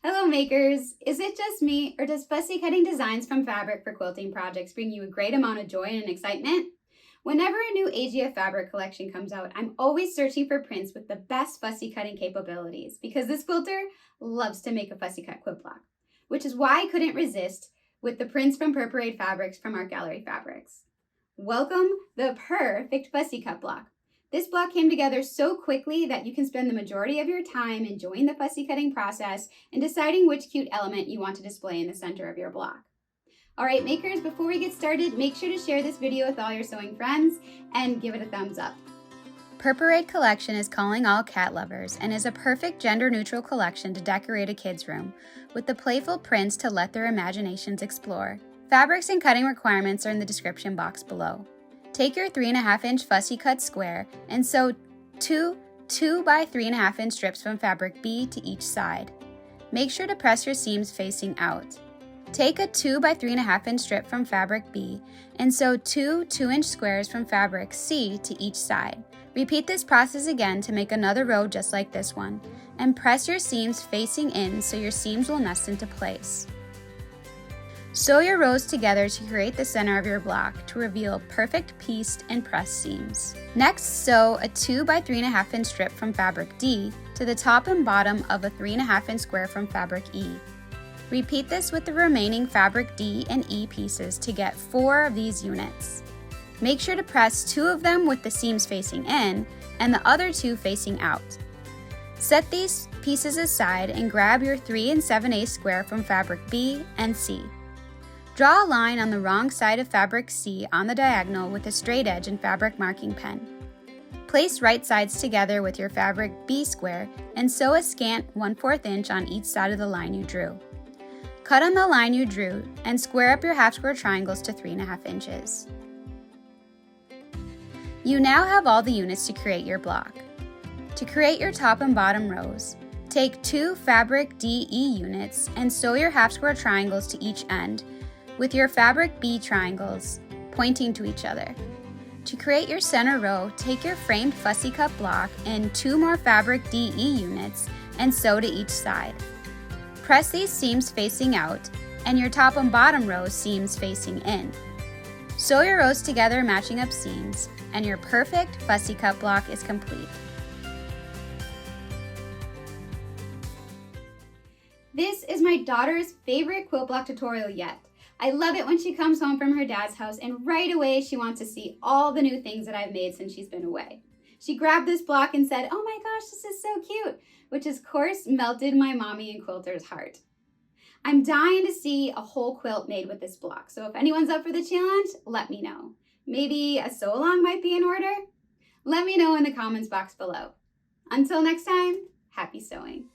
Hello makers! Is it just me, or does fussy cutting designs from fabric for quilting projects bring you a great amount of joy and excitement? Whenever a new AGF fabric collection comes out, I'm always searching for prints with the best fussy cutting capabilities because this quilter loves to make a fussy cut quilt block, which is why I couldn't resist with the prints from Purr Parade fabrics from Art Gallery Fabrics. Welcome the Purrfect Fussy Cut block. This block came together so quickly that you can spend the majority of your time enjoying the fussy cutting process and deciding which cute element you want to display in the center of your block. All right, makers, before we get started, make sure to share this video with all your sewing friends and give it a thumbs up. Purr Parade collection is calling all cat lovers and is a perfect gender-neutral collection to decorate a kid's room, with the playful prints to let their imaginations explore. Fabrics and cutting requirements are in the description box below. Take your 3.5-inch fussy cut square and sew two 2 by 3.5-inch strips from fabric B to each side. Make sure to press your seams facing out. Take a 2 by 3.5-inch strip from fabric B and sew two 2-inch squares from fabric C to each side. Repeat this process again to make another row just like this one, and press your seams facing in so your seams will nest into place. Sew your rows together to create the center of your block to reveal perfect pieced and pressed seams. Next, sew a 2 by 3.5-inch strip from fabric D to the top and bottom of a 3.5-inch square from fabric E. Repeat this with the remaining fabric D and E pieces to get 4 of these units. Make sure to press 2 of them with the seams facing in and the other 2 facing out. Set these pieces aside and grab your 3 7/8 square from fabric B and C. Draw a line on the wrong side of fabric C on the diagonal with a straight edge and fabric marking pen. Place right sides together with your fabric B square and sew a scant 1/4 inch on each side of the line you drew. Cut on the line you drew and square up your half square triangles to 3.5 inches. You now have all the units to create your block. To create your top and bottom rows, take 2 fabric DE units and sew your half square triangles to each end, with your fabric B triangles pointing to each other. To create your center row, take your framed fussy cut block and 2 more fabric DE units and sew to each side. Press these seams facing out and your top and bottom rows seams facing in. Sew your rows together matching up seams, and your perfect fussy cut block is complete. This is my daughter's favorite quilt block tutorial yet. I love it when she comes home from her dad's house and right away she wants to see all the new things that I've made since she's been away. She grabbed this block and said, "Oh my gosh, this is so cute," which of course melted my mommy and quilter's heart. I'm dying to see a whole quilt made with this block, so if anyone's up for the challenge, let me know. Maybe a sew along might be in order? Let me know in the comments box below. Until next time, happy sewing.